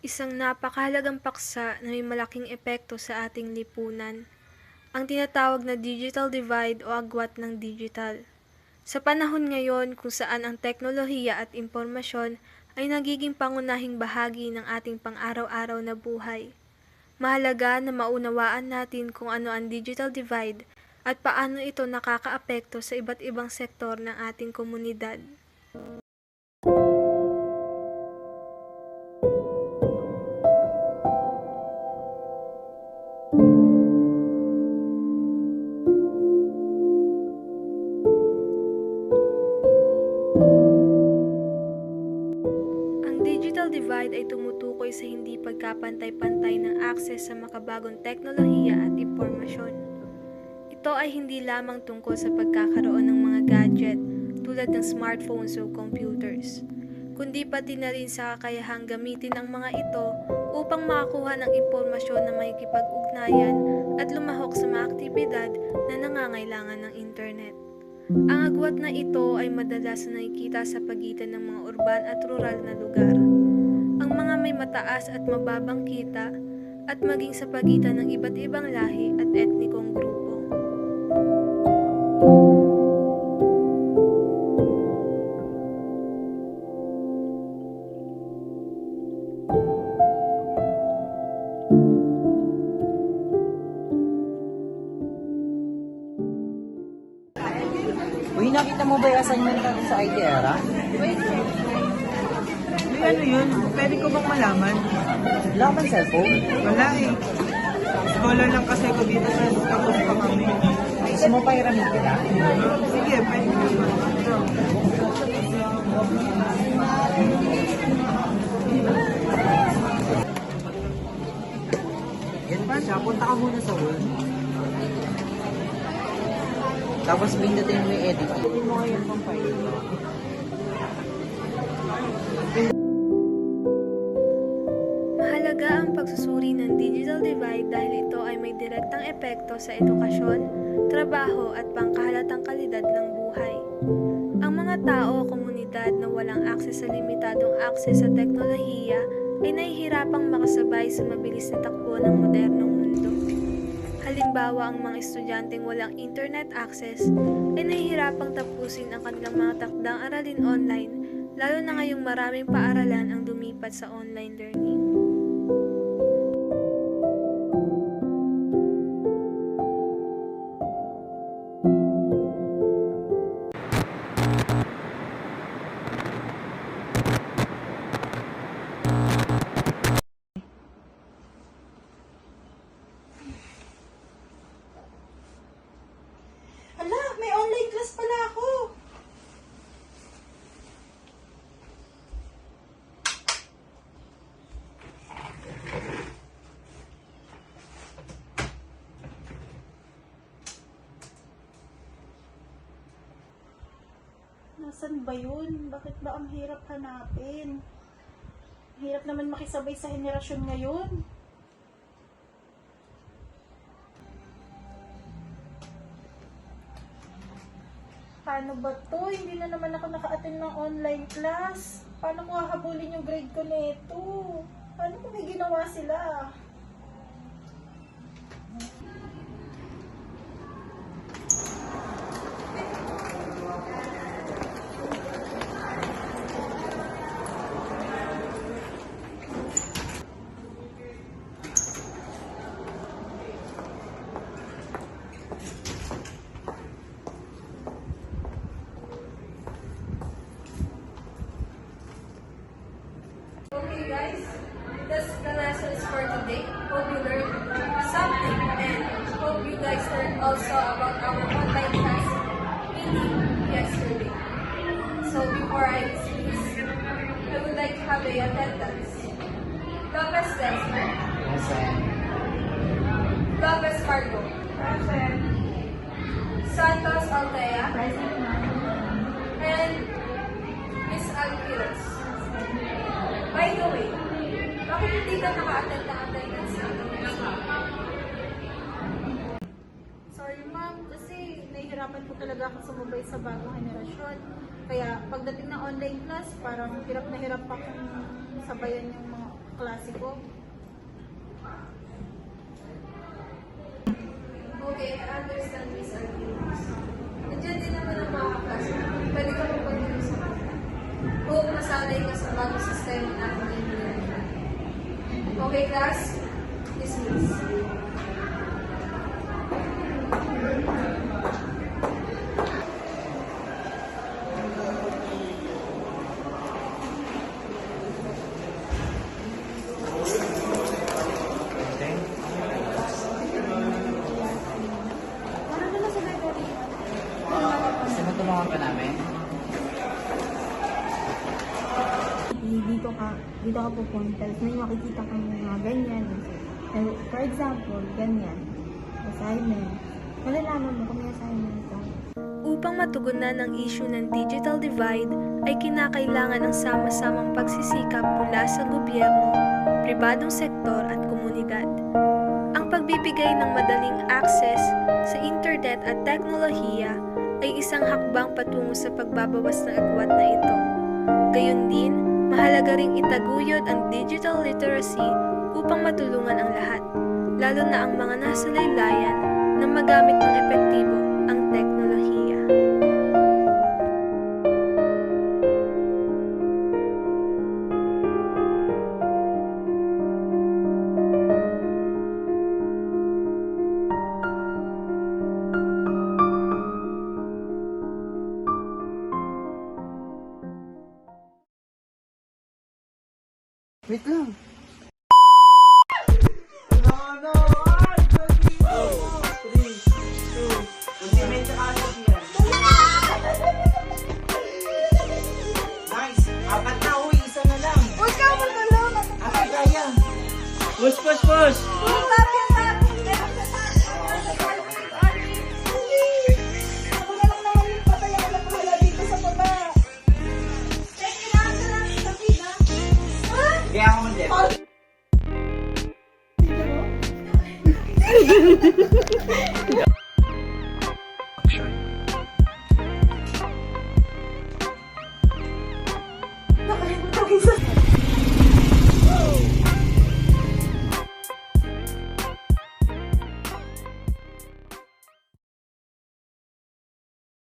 Isang napakahalagang paksa na may malaking epekto sa ating lipunan, ang tinatawag na digital divide o agwat ng digital. Sa panahon ngayon kung saan ang teknolohiya at impormasyon ay nagiging pangunahing bahagi ng ating pang-araw-araw na buhay, mahalaga na maunawaan natin kung ano ang digital divide at paano ito nakakaapekto sa iba't ibang sektor ng ating komunidad. Ang digital divide ay tumutukoy sa hindi pagkapantay-pantay ng akses sa makabagong teknolohiya at impormasyon. Ito ay hindi lamang tungkol sa pagkakaroon ng mga gadget tulad ng smartphones o computers, kundi pati na rin sa kakayahang gamitin ang mga ito upang makakuha ng impormasyon na makikipag-ugnayan at lumahok sa mga aktibidad na nangangailangan ng internet. Ang agwat na ito ay madalas na nakikita sa pagitan ng mga urban at rural na lugar, ang mga may mataas at mababang kita, at maging sa pagitan ng iba't ibang lahi at etnikong grupo. Uy, nakita mo ba yung assignment natin sa ITERA? Ano yun? Pwede ko bang malaman? Wala ka bang cellphone? Wala eh. Scholar lang kasi ko dito sa tapos pa kami. Gusto mo pa hiramin ka na? Sige, pwede ko naman. Yan ba siya? Punta ka muna sa wall. Tapos pindutin mo yung edit. Hindi mo ngayon pang file. Mahalaga ang pagsusuri ng digital divide dahil ito ay may direktang epekto sa edukasyon, trabaho at pangkahalatang kalidad ng buhay. Ang mga tao o komunidad na walang akses sa limitadong akses sa teknolohiya ay nahihirapang makasabay sa mabilis na takbo ng modernong mundo. Halimbawa, ang mga estudyanteng walang internet access ay nahihirapang tapusin ang kanilang mga takdang aralin online, lalo na ngayong maraming paaralan ang lumipat sa online learning. Hala, may online class pala ako. Nasaan ba yun? Bakit ba ang hirap hanapin? Hirap naman makisabay sa henerasyon ngayon. Paano ba to? Hindi na naman ako naka-attend ng online class. Paano ko hahabulin yung grade ko nito? Paano kung may ginawa sila? Okay guys, that's the lessons for today. Hope you learned something and hope you guys learned also about our online class meeting yesterday. So before I dismiss, I would like to have a attendance. Lopez Desmond, Present. Lopez Margo, Santos Altea, and Miss Alquiros. By the way, bakit hindi ka naka-attend ng attendance natin? Sorry ma'am, kasi nahihirapan po talaga ako sumabay sa bagong henerasyon. Kaya pagdating ng online class, parang hirap na hirap akong sabayan yung mga kaklase ko. Okay, I understand, Miss Arquez. Nandiyan din naman ang mga kaklase. Pwede ka magpagdito sa kanila. Hope masanay ka sa bagong sistema natin ng engineering. Okay, class? Dismiss. Parang na sa library. Gusto mo tulungan ka namin? Dito ka pupunta, tapos may makikita kang mga ganyan. For example, ganyan, assignment. Malalaman mo kung may assignment ka. Upang matugunan ang issue ng digital divide, ay kinakailangan ng sama-samang pagsisikap mula sa gobyerno, pribadong sektor at komunidad. Ang pagbibigay ng madaling access sa internet at teknolohiya ay isang hakbang patungo sa pagbabawas ng agwat na ito. Gayon din, mahalaga ring itaguyod ang digital literacy upang matulungan ang lahat, lalo na ang mga nasa laylayan na magamit ng epektibo ang teknolohiya. Wait lang. Ultimate sa kalat yan. Nice! Apat na, uy! Isa na lang! Huwag ka magulong! Ate, kaya! Push, push, push! Huwag ka